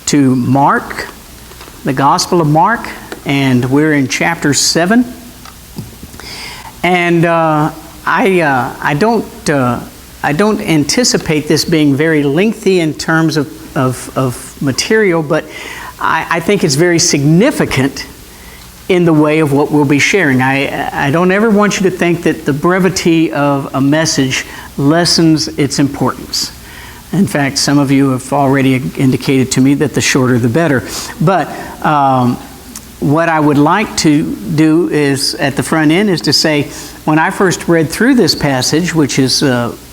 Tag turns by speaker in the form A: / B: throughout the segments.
A: To Mark, the Gospel of Mark, and we're in chapter 7. And I don't anticipate this being very lengthy in terms of material, but I think it's very significant in the way of what we'll be sharing. I don't ever want you to think that the brevity of a message lessens its importance. In fact, some of you have already indicated to me that the shorter the better. But what I would like to do is, at the front end, is to say, when I first read through this passage, which is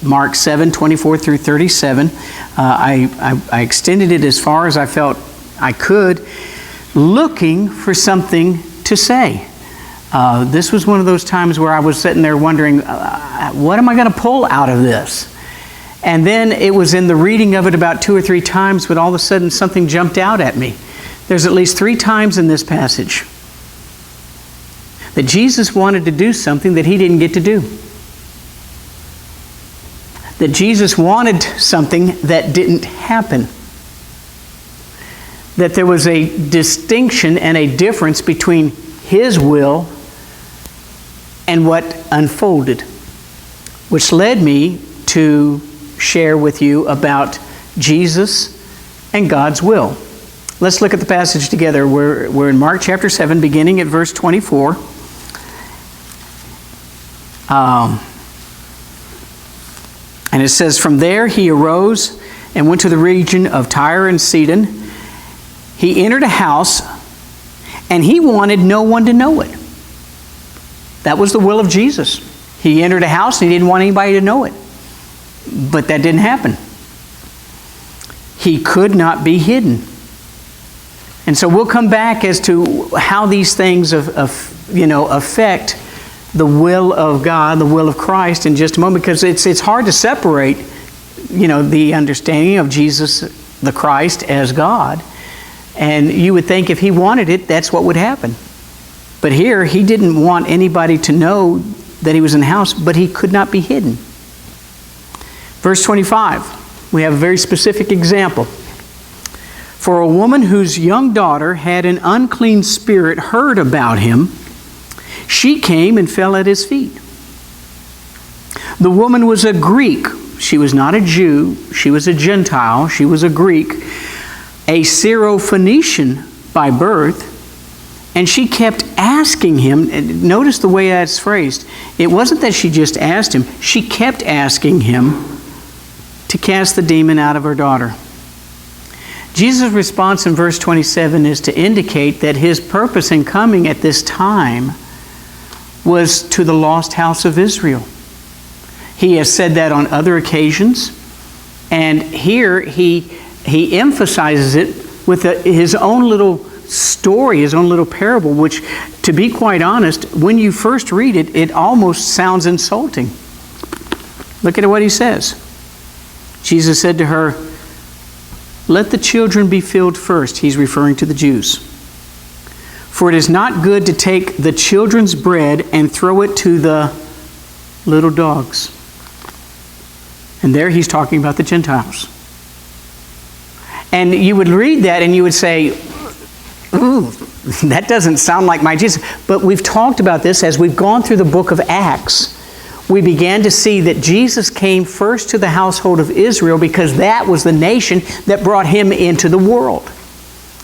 A: Mark 7, 24 through 37, I extended it as far as I felt I could, looking for something to say. This was one of those times where I was sitting there wondering, what am I going to pull out of this? And then it was in the reading of it about 2 or 3 times, but all of a sudden something jumped out at me. There's at least 3 times in this passage that Jesus wanted to do something that he didn't get to do. That Jesus wanted something that didn't happen. That there was a distinction and a difference between his will and what unfolded, which led me to share with you about Jesus and God's will. Let's look at the passage together. We're in Mark chapter 7, beginning at verse 24. And it says, "From there he arose and went to the region of Tyre and Sidon. He entered a house, and he wanted no one to know it." That was the will of Jesus. He entered a house, and he didn't want anybody to know it. But that didn't happen. He could not be hidden. And so we'll come back as to how these things affect the will of God, the will of Christ, in just a moment, because it's hard to separate, the understanding of Jesus the Christ as God. And you would think if he wanted it, that's what would happen. But here, he didn't want anybody to know that he was in the house, but he could not be hidden. Verse 25, we have a very specific example. "For a woman whose young daughter had an unclean spirit heard about him. She came and fell at his feet. The woman was a Greek. She was not a Jew. She was a Gentile. She was a Greek, a Syrophoenician by birth. And she kept asking him." And notice the way that's phrased. It wasn't that she just asked him. She kept asking him to cast the demon out of her daughter. Jesus' response in verse 27 is to indicate that his purpose in coming at this time was to the lost house of Israel. He has said that on other occasions, and here he emphasizes it with his own little story, his own little parable, which, to be quite honest, when you first read it, it almost sounds insulting. Look at what he says. Jesus said to her, "Let the children be filled first." He's referring to the Jews. "For it is not good to take the children's bread and throw it to the little dogs." And there he's talking about the Gentiles. And you would read that and you would say, "Ooh, that doesn't sound like my Jesus." But we've talked about this as we've gone through the book of Acts. We began to see that Jesus came first to the household of Israel because that was the nation that brought him into the world.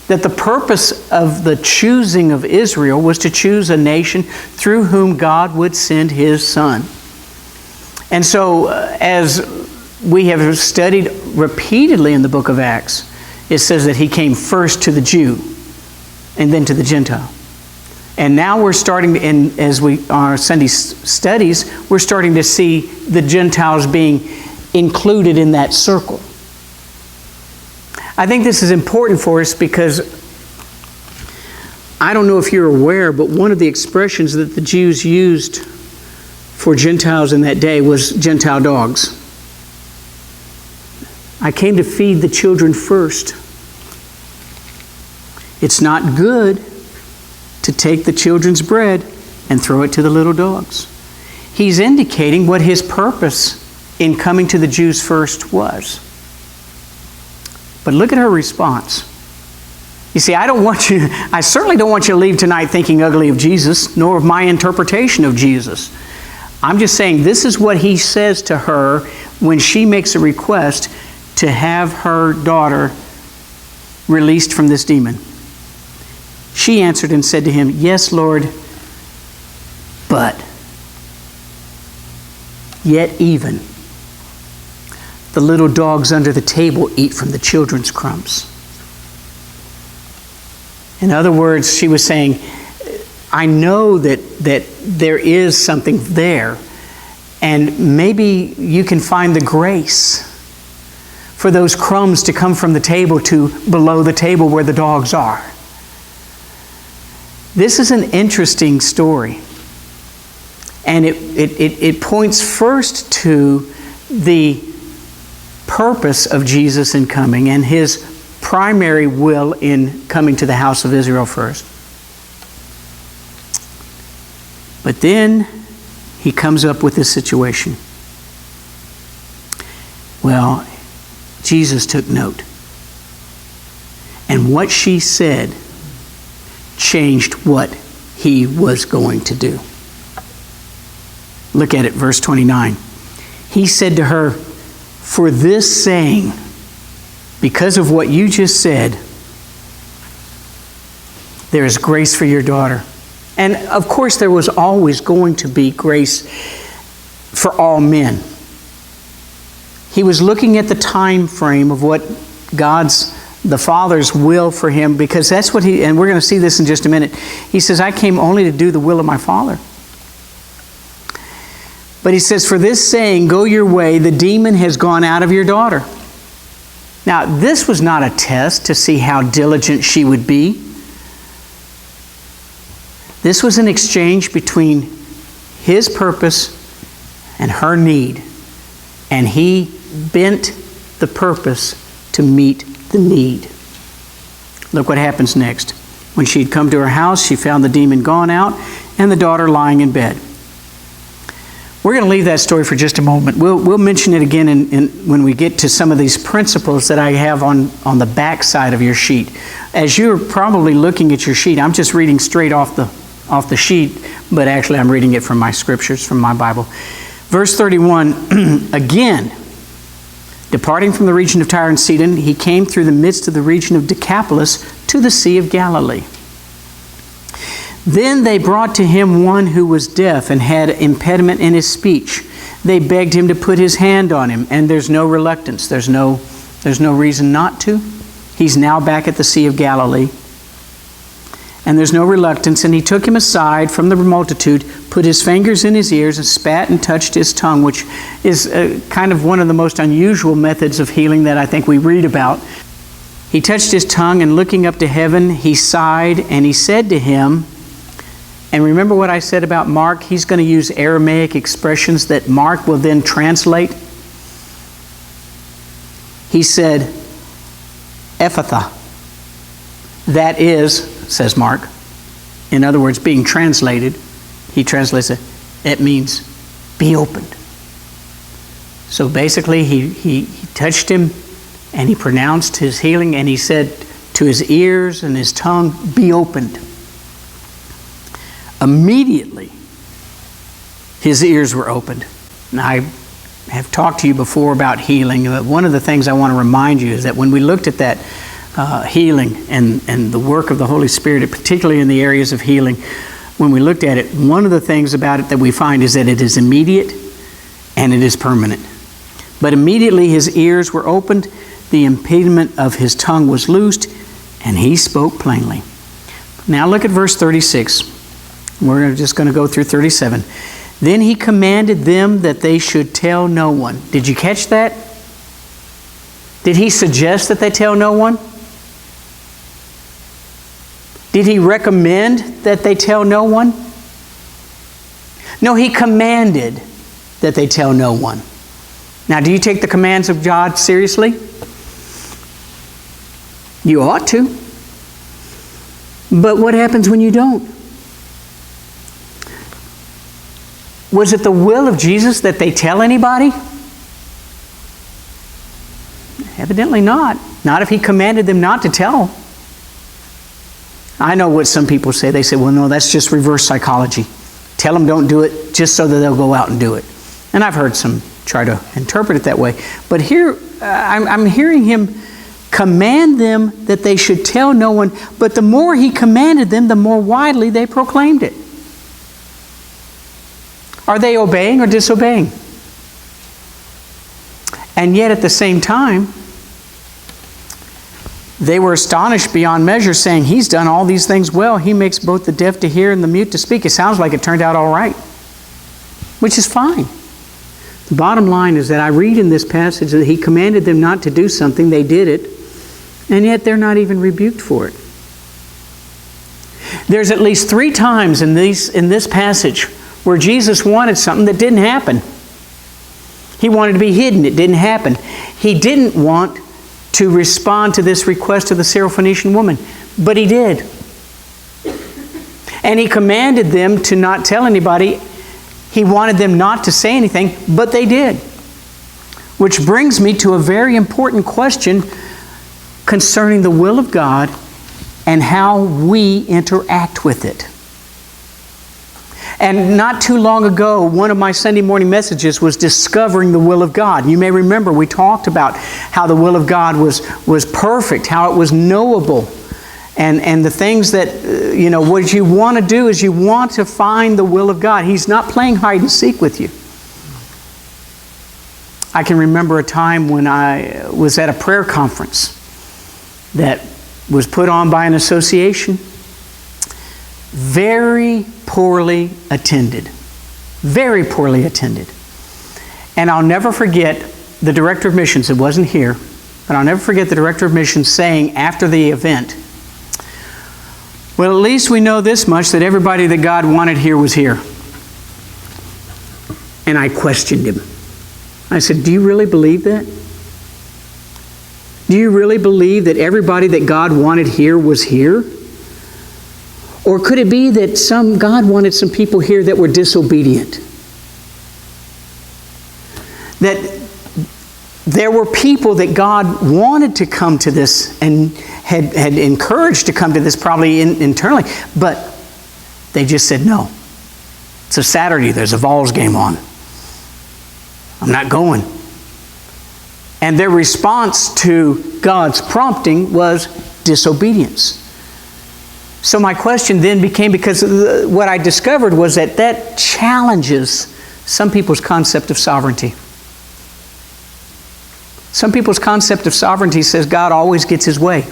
A: That the purpose of the choosing of Israel was to choose a nation through whom God would send his Son. And so, as we have studied repeatedly in the book of Acts, it says that he came first to the Jew and then to the Gentile. And now we're starting, as our Sunday studies, we're starting to see the Gentiles being included in that circle. I think this is important for us because I don't know if you're aware, but one of the expressions that the Jews used for Gentiles in that day was Gentile dogs. "I came to feed the children first. It's not good to take the children's bread and throw it to the little dogs." He's indicating what his purpose in coming to the Jews first was. But look at her response. You see, I certainly don't want you to leave tonight thinking ugly of Jesus, nor of my interpretation of Jesus. I'm just saying this is what he says to her when she makes a request to have her daughter released from this demon. She answered and said to him, "Yes, Lord, but yet even the little dogs under the table eat from the children's crumbs." In other words, she was saying, I know that there is something there, and maybe you can find the grace for those crumbs to come from the table to below the table where the dogs are. This is an interesting story. And it points first to the purpose of Jesus in coming and his primary will in coming to the house of Israel first. But then he comes up with this situation. Well, Jesus took note. And what she said changed what he was going to do. Look at it, verse 29. He said to her, "For this saying, because of what you just said, there is grace for your daughter." And of course, there was always going to be grace for all men. He was looking at the time frame of what the Father's will for him, because that's what and we're going to see this in just a minute. He says, "I came only to do the will of my Father." But he says, "For this saying, go your way, the demon has gone out of your daughter." Now, this was not a test to see how diligent she would be. This was an exchange between his purpose and her need. And he bent the purpose to meet the need. Look what happens next. When she had come to her house, she found the demon gone out and the daughter lying in bed. We're going to leave that story for just a moment. We'll mention it again when we get to some of these principles that I have on the back side of your sheet. As you're probably looking at your sheet, I'm just reading straight off the sheet, but actually I'm reading it from my scriptures, from my Bible. Verse 31, again, departing from the region of Tyre and Sidon, he came through the midst of the region of Decapolis to the Sea of Galilee. Then they brought to him one who was deaf and had impediment in his speech. They begged him to put his hand on him, and there's no reluctance. There's no reason not to. He's now back at the Sea of Galilee. And there's no reluctance. And he took him aside from the multitude, put his fingers in his ears, and spat and touched his tongue, which is kind of one of the most unusual methods of healing that I think we read about. He touched his tongue, and looking up to heaven, he sighed, and he said to him, and remember what I said about Mark? He's going to use Aramaic expressions that Mark will then translate. He said, Ephphatha. That is, says Mark, in other words, being translated, he translates it, it means be opened. So basically he touched him and he pronounced his healing, and he said to his ears and his tongue, be opened. Immediately, his ears were opened. Now, I have talked to you before about healing. One of the things I want to remind you is that when we looked at that healing and the work of the Holy Spirit, particularly in the areas of healing, when we looked at it, one of the things about it that we find is that it is immediate and it is permanent. But immediately his ears were opened, the impediment of his tongue was loosed, and he spoke plainly. Now look at verse 36. We're just going to go through 37. Then he commanded them that they should tell no one. Did you catch that? Did he suggest that they tell no one? Did he recommend that they tell no one? No, he commanded that they tell no one. Now, do you take the commands of God seriously? You ought to. But what happens when you don't? Was it the will of Jesus that they tell anybody? Evidently not. Not if he commanded them not to tell. I know what some people say. They say, well, no, that's just reverse psychology. Tell them don't do it just so that they'll go out and do it. And I've heard some try to interpret it that way. But here, I'm hearing him command them that they should tell no one. But the more he commanded them, the more widely they proclaimed it. Are they obeying or disobeying? And yet at the same time, they were astonished beyond measure, saying, he's done all these things well. He makes both the deaf to hear and the mute to speak. It sounds like it turned out all right, which is fine. The bottom line is that I read in this passage that he commanded them not to do something. They did it, and yet they're not even rebuked for it. There's at least 3 times in this passage where Jesus wanted something that didn't happen. He wanted to be hidden. It didn't happen. He didn't want to respond to this request of the Syrophoenician woman, but he did. And he commanded them to not tell anybody. He wanted them not to say anything, but they did. Which brings me to a very important question concerning the will of God and how we interact with it. And not too long ago, one of my Sunday morning messages was discovering the will of God. You may remember we talked about how the will of God was perfect, how it was knowable. And the things that, what you want to do is you want to find the will of God. He's not playing hide and seek with you. I can remember a time when I was at a prayer conference that was put on by an association. Very poorly attended. Very poorly attended. And I'll never forget the director of missions. It wasn't here, but I'll never forget the director of missions saying after the event, well, at least we know this much, that everybody that God wanted here was here. And I questioned him. I said, do you really believe that? Do you really believe that everybody that God wanted here was here? Or could it be that God wanted some people here that were disobedient? That there were people that God wanted to come to this and had encouraged to come to this probably internally, but they just said no. It's a Saturday, there's a Vols game on. I'm not going. And their response to God's prompting was disobedience. So my question then became, because what I discovered was that challenges some people's concept of sovereignty. Some people's concept of sovereignty says God always gets his way.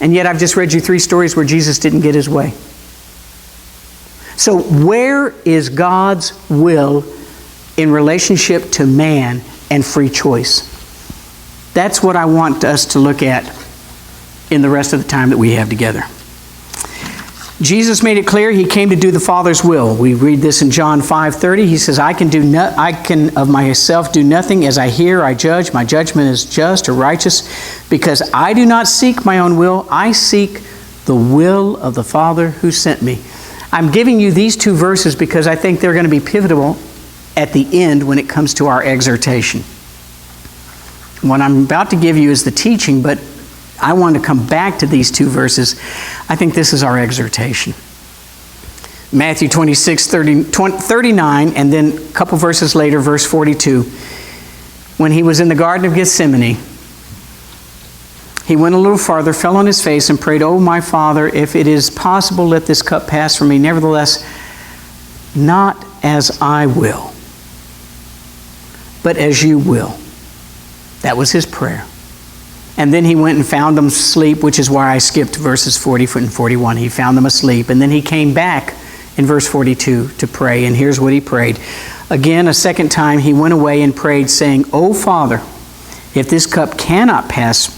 A: And yet I've just read you 3 stories where Jesus didn't get his way. So where is God's will in relationship to man and free choice? That's what I want us to look at in the rest of the time that we have together. Jesus made it clear he came to do the Father's will. We read this in John 5:30. He says, I can of myself do nothing. As I hear, I judge. My judgment is just or righteous, because I do not seek my own will. I seek the will of the Father who sent me. I'm giving you these 2 verses because I think they're going to be pivotal at the end when it comes to our exhortation. What I'm about to give you is the teaching, but I want to come back to these 2 verses. I think this is our exhortation. Matthew 26:39, and then a couple verses later, verse 42. When he was in the Garden of Gethsemane, he went a little farther, fell on his face, and prayed, "Oh, my Father, if it is possible, let this cup pass from me. Nevertheless, not as I will, but as you will." That was his prayer. And then he went and found them asleep, which is why I skipped verses 40 and 41. He found them asleep. And then he came back in verse 42 to pray. And here's what he prayed. Again, a second time, he went away and prayed, saying, "O Father, if this cup cannot pass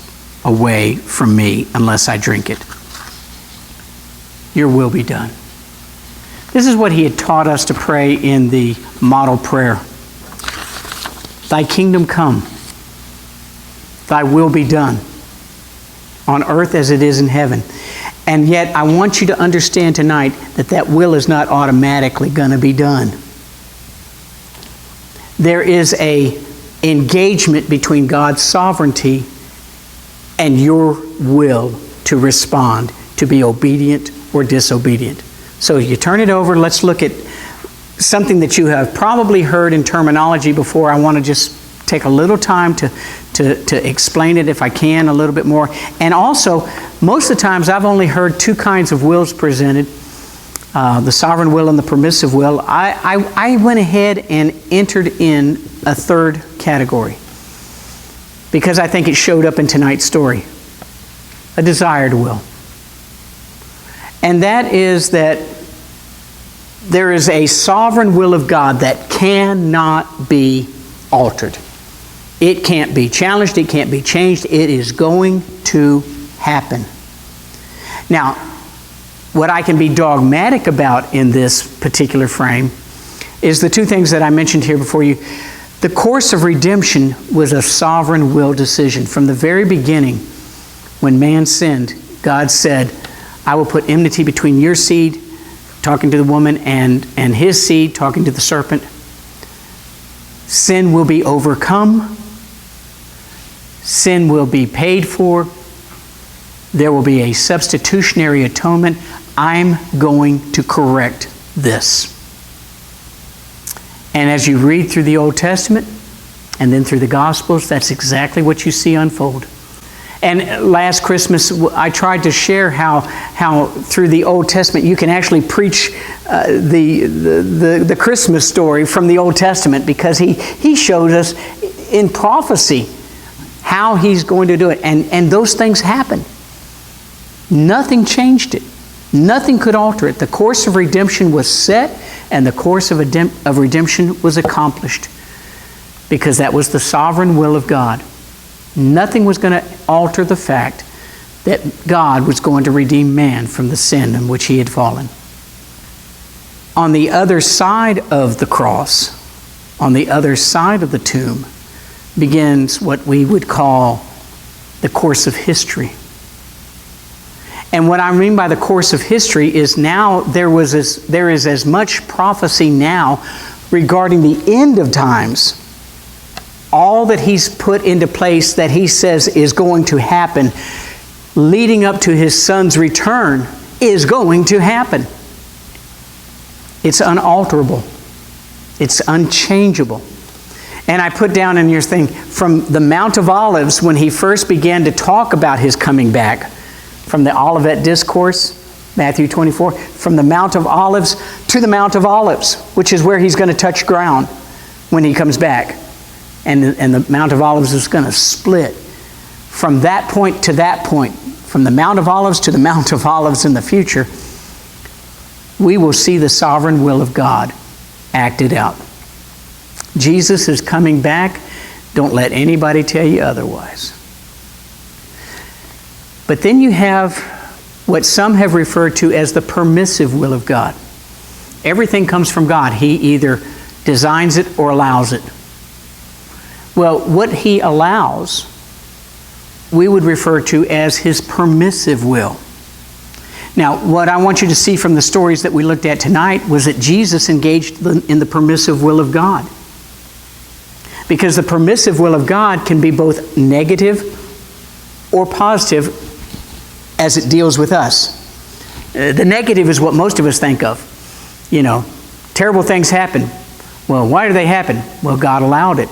A: away from me unless I drink it, your will be done." This is what he had taught us to pray in the model prayer. Thy kingdom come. Thy will be done on earth as it is in heaven. And yet I want you to understand tonight that will is not automatically going to be done. There is an engagement between God's sovereignty and your will to respond, to be obedient or disobedient. So you turn it over. Let's look at something that you have probably heard in terminology before. I want to just take a little time to explain it, if I can, a little bit more. And also, most of the times I've only heard two kinds of wills presented, the sovereign will and the permissive will. I went ahead and entered in a third category because I think it showed up in tonight's story, a desired will. And that is that there is a sovereign will of God that cannot be altered. It can't be challenged. It can't be changed. It is going to happen. Now, what I can be dogmatic about in this particular frame is the two things that I mentioned here before you. The course of redemption was a sovereign will decision. From the very beginning, when man sinned, God said, I will put enmity between your seed, talking to the woman, and his seed, talking to the serpent. Sin will be overcome. Sin will be paid for. There will be a substitutionary atonement. I'm going to correct this. And as you read through the Old Testament and then through the Gospels, that's exactly what you see unfold. And last Christmas, I tried to share how through the Old Testament you can actually preach the Christmas story from the Old Testament, because he showed us in prophecy how he's going to do it. And those things happen. Nothing changed it. Nothing could alter it. The course of redemption was set, and the course of redemption was accomplished, because that was the sovereign will of God. Nothing was going to alter the fact that God was going to redeem man from the sin in which he had fallen. On the other side of the cross, on the other side of the tomb, begins what we would call the course of history. And what I mean by the course of history is now there is as much prophecy now regarding the end of times. All that he's put into place that he says is going to happen leading up to his son's return is going to happen. It's unalterable. It's unchangeable. And I put down in your thing, from the Mount of Olives, when he first began to talk about his coming back, from the Olivet Discourse, Matthew 24, from the Mount of Olives to the Mount of Olives, which is where he's going to touch ground when he comes back. And the Mount of Olives is going to split. From that point to that point, from the Mount of Olives to the Mount of Olives in the future, we will see the sovereign will of God acted out. Jesus is coming back. Don't let anybody tell you otherwise. But then you have what some have referred to as the permissive will of God. Everything comes from God. He either designs it or allows it. Well, what he allows, we would refer to as his permissive will. Now, what I want you to see from the stories that we looked at tonight was that Jesus engaged in the permissive will of God. Because the permissive will of God can be both negative or positive as it deals with us. The negative is what most of us think of. Terrible things happen. Well, why do they happen? Well, God allowed it.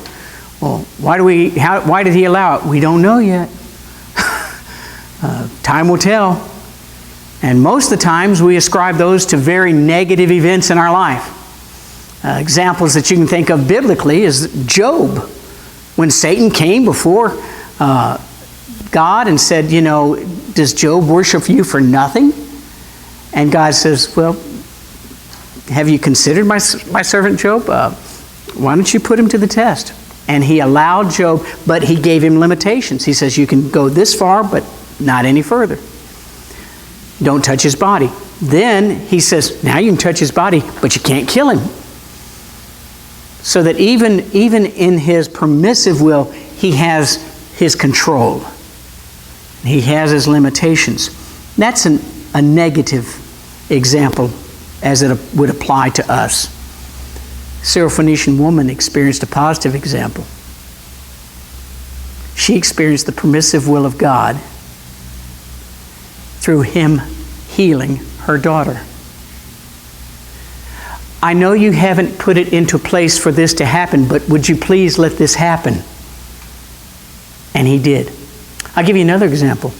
A: Well, why did he allow it? We don't know yet. Time will tell. And most of the times we ascribe those to very negative events in our life. Examples that you can think of biblically is Job. When Satan came before God and said, does Job worship you for nothing? And God says, well, have you considered my servant Job? Why don't you put him to the test? And he allowed Job, but he gave him limitations. He says, you can go this far, but not any further. Don't touch his body. Then he says, now you can touch his body, but you can't kill him. So that even in his permissive will, he has his control. He has his limitations. That's a negative example as it would apply to us. Syrophoenician woman experienced a positive example. she experienced the permissive will of God through him healing her daughter. I know you haven't put it into place for this to happen, but would you please let this happen? And he did. I'll give you another example.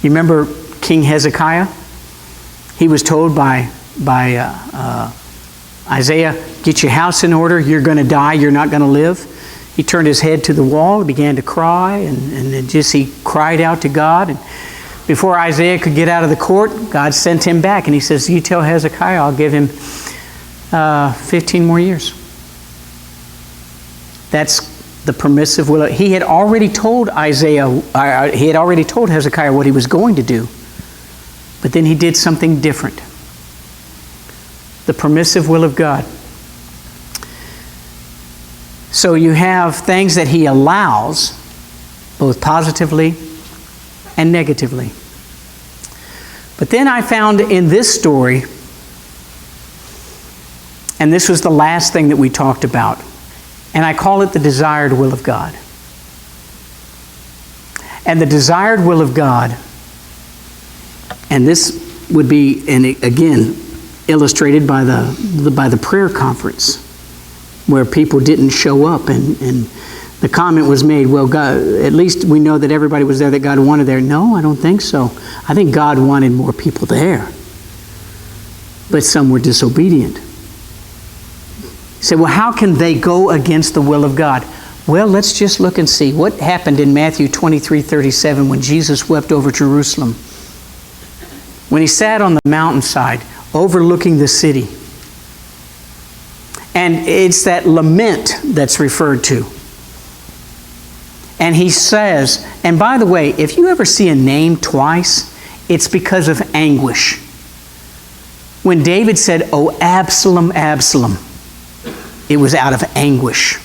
A: You remember King Hezekiah? He was told by Isaiah, get your house in order, you're going to die, you're not going to live. He turned his head to the wall, began to cry, and he cried out to God. And before Isaiah could get out of the court, God sent him back, and he says, you tell Hezekiah I'll give him 15 more years. That's the permissive will. He had already told Hezekiah what he was going to do, but then he did something different. The permissive will of God. So you have things that he allows, both positively and negatively. But then I found in this story, and this was the last thing that we talked about, and I call it the desired will of God. And the desired will of God, and this would be, and again, illustrated by the prayer conference, where people didn't show up, and the comment was made, well, God, at least we know that everybody was there that God wanted there. No, I don't think so. I think God wanted more people there, but some were disobedient. You say, well, how can they go against the will of God? Well, let's just look and see what happened in Matthew 23:37 when Jesus wept over Jerusalem. When he sat on the mountainside overlooking the city. And it's that lament that's referred to. And he says, and by the way, if you ever see a name twice, it's because of anguish. When David said, "Oh, Absalom, Absalom," it was out of anguish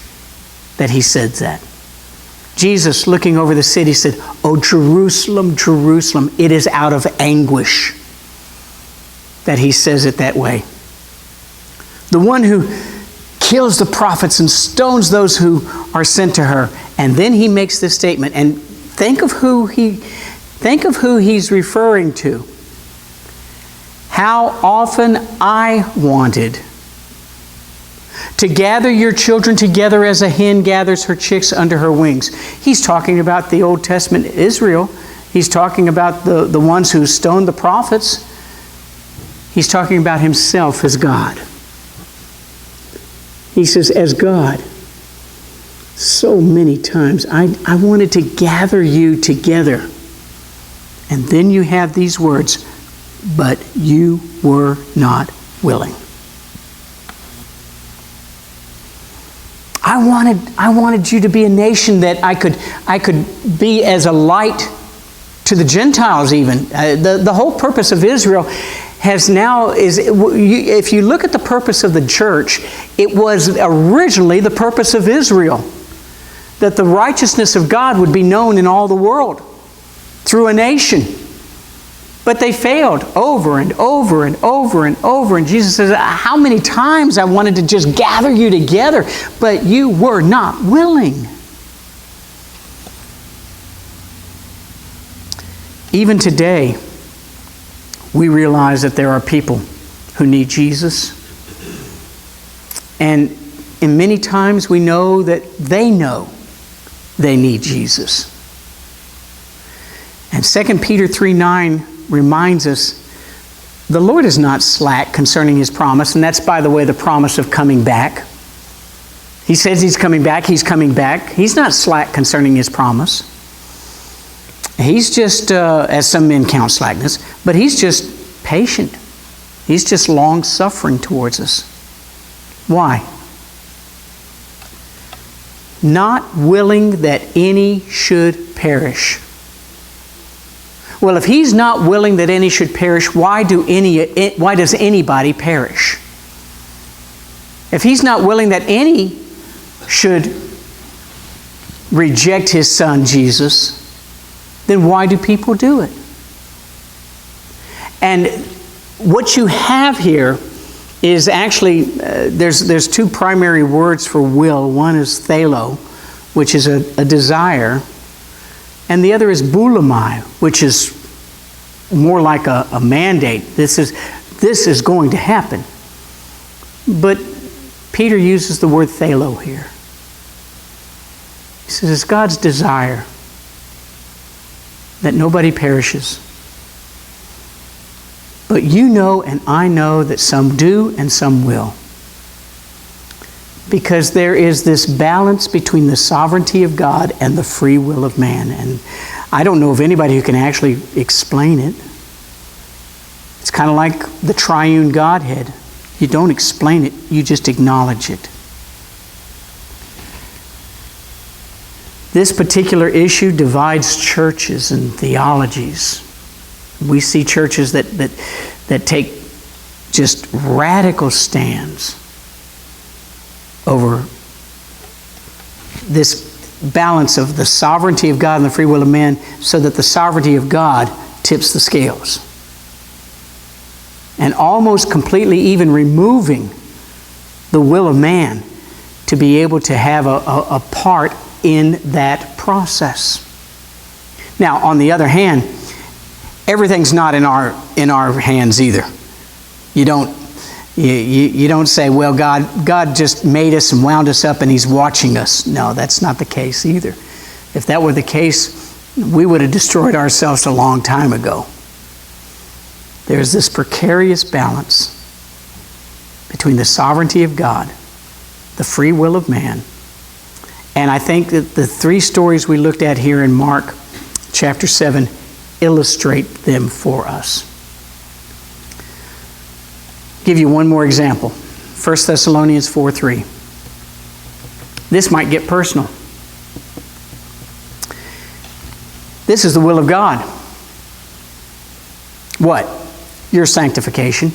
A: that he said that. Jesus, looking over the city, said, "Oh, Jerusalem, Jerusalem," it is out of anguish that he says it that way. The one who kills the prophets and stones those who are sent to her. And then he makes this statement, and think of who he's referring to. How often I wanted to gather your children together as a hen gathers her chicks under her wings. He's talking about the Old Testament Israel. He's talking about the ones who stoned the prophets. He's talking about himself as God. He says, as God, so many times I wanted to gather you together. And then you have these words, but you were not willing. I wanted you to be a nation that I could be as a light to the Gentiles even. The whole purpose of Israel if you look at the purpose of the church, it was originally the purpose of Israel, that the righteousness of God would be known in all the world through a nation. But they failed over and over and over and over. And Jesus says, how many times I wanted to just gather you together, but you were not willing. Even today, we realize that there are people who need Jesus. And many times we know that they know they need Jesus. And 2 Peter 3:9 reminds us, the Lord is not slack concerning His promise, and that's, by the way, the promise of coming back. He says He's coming back, He's coming back. He's not slack concerning His promise. He's just, as some men count slackness, but He's just patient. He's just long-suffering towards us. Why? Not willing that any should perish. Well, if He's not willing that any should perish, why does anybody perish? If He's not willing that any should reject His Son, Jesus, then why do people do it? And what you have here is actually, there's two primary words for will. One is thelo, which is a desire, And the other is bulimai, which is more like a mandate. This is going to happen. But Peter uses the word thelo here. He says it's God's desire that nobody perishes. But you know and I know that some do and some will. Because there is this balance between the sovereignty of God and the free will of man. And I don't know of anybody who can actually explain it. It's kind of like the triune Godhead. You don't explain it, you just acknowledge it. This particular issue divides churches and theologies. We see churches that take just radical stands over this balance of the sovereignty of God and the free will of man, so that the sovereignty of God tips the scales. And almost completely even removing the will of man to be able to have a part in that process. Now, on the other hand, everything's not in our hands either. You don't say, well, God just made us and wound us up and He's watching us. No, that's not the case either. If that were the case, we would have destroyed ourselves a long time ago. There's this precarious balance between the sovereignty of God, the free will of man, and I think that the three stories we looked at here in Mark chapter 7 illustrate them for us. Give you one more example. 1 Thessalonians 4:3. This might get personal. This is the will of God. What? Your sanctification.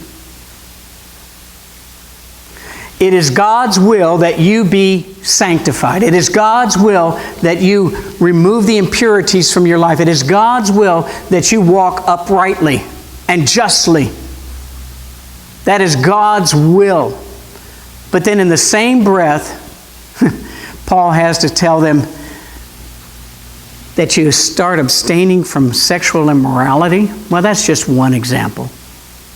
A: It is God's will that you be sanctified. It is God's will that you remove the impurities from your life. It is God's will that you walk uprightly and justly. That is God's will. But then in the same breath, Paul has to tell them that you start abstaining from sexual immorality. Well, that's just one example.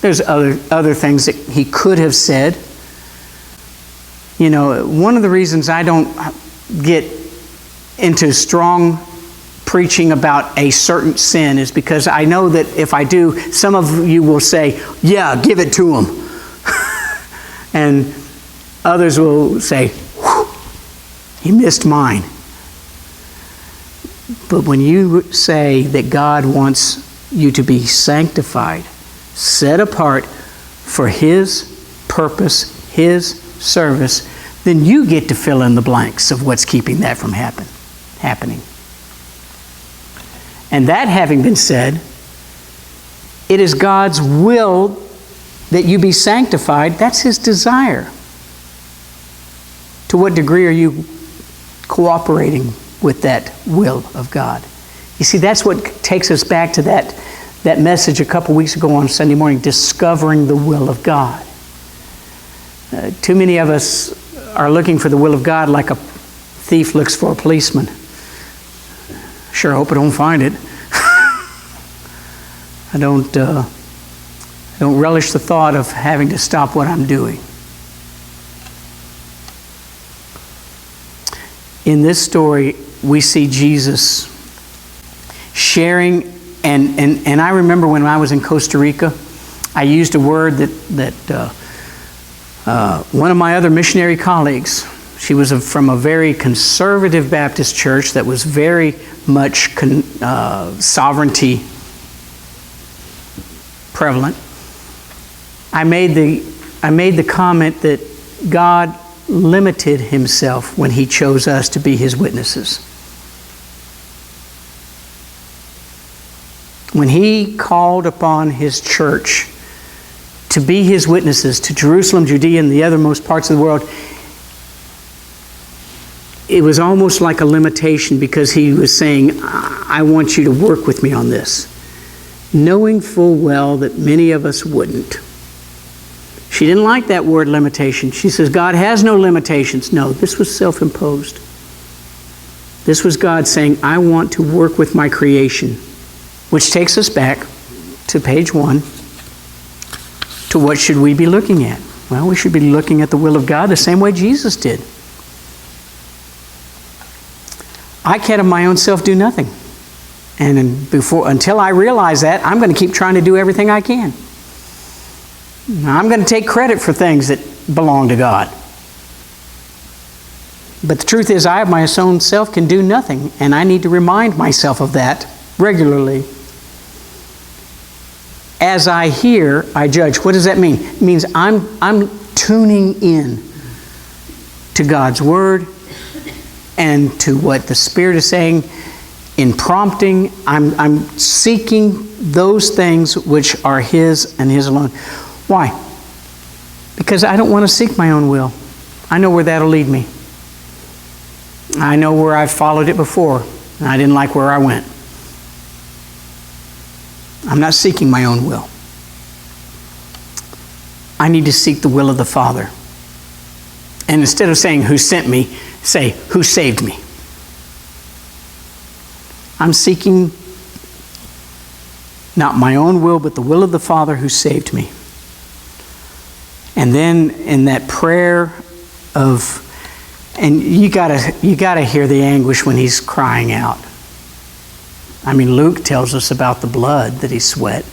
A: There's other things that he could have said. You know, one of the reasons I don't get into strong preaching about a certain sin is because I know that if I do, some of you will say, yeah, give it to him. And others will say, he missed mine. But when you say that God wants you to be sanctified, set apart for His purpose, His service, then you get to fill in the blanks of what's keeping that from happening. And that having been said, it is God's will that you be sanctified. That's His desire. To what degree are you cooperating with that will of God? You see, that's what takes us back to that message a couple weeks ago on Sunday morning, discovering the will of God. Too many of us are looking for the will of God like a thief looks for a policeman. Sure hope I don't find it. I don't relish the thought of having to stop what I'm doing. In this story, we see Jesus sharing, and I remember when I was in Costa Rica, I used a word that one of my other missionary colleagues, she was from a very conservative Baptist church that was very much sovereignty prevalent. I made the comment that God limited Himself when He chose us to be His witnesses. When He called upon His church to be His witnesses to Jerusalem, Judea, and the othermost parts of the world, it was almost like a limitation, because He was saying, I want you to work with me on this, knowing full well that many of us wouldn't. She didn't like that word limitation. She says, God has no limitations. No, this was self-imposed. This was God saying, I want to work with my creation. Which takes us back to page 1. To what should we be looking at? Well, we should be looking at the will of God the same way Jesus did. I can of my own self do nothing. And until I realize that, I'm going to keep trying to do everything I can. I'm going to take credit for things that belong to God. But the truth is, I of my own self can do nothing, and I need to remind myself of that regularly. As I hear, I judge. What does that mean? It means I'm tuning in to God's Word and to what the Spirit is saying in prompting. I'm seeking those things which are His and His alone. Why? Because I don't want to seek my own will. I know where that'll lead me. I know where I've followed it before, and I didn't like where I went. I'm not seeking my own will. I need to seek the will of the Father. And instead of saying, who sent me, say, who saved me? I'm seeking not my own will, but the will of the Father who saved me. And then in that prayer of, and you gotta hear the anguish when he's crying out. I mean, Luke tells us about the blood that he sweat.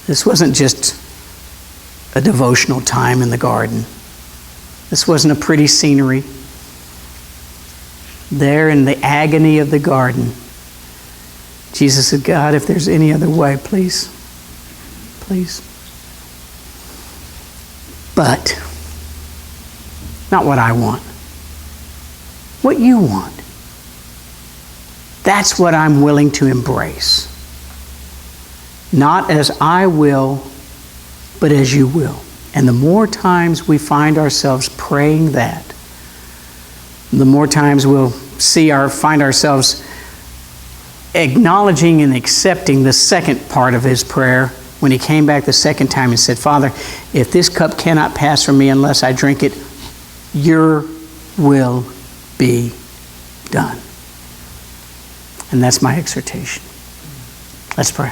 A: This wasn't just a devotional time in the garden. This wasn't a pretty scenery. There in the agony of the garden, Jesus said, God, if there's any other way, please, please. But not what I want. What you want. That's what I'm willing to embrace. Not as I will, but as you will. And the more times we find ourselves praying that, the more times we'll find ourselves acknowledging and accepting the second part of his prayer when he came back the second time and said, Father, if this cup cannot pass from me unless I drink it, your will be done. And that's my exhortation. Let's pray.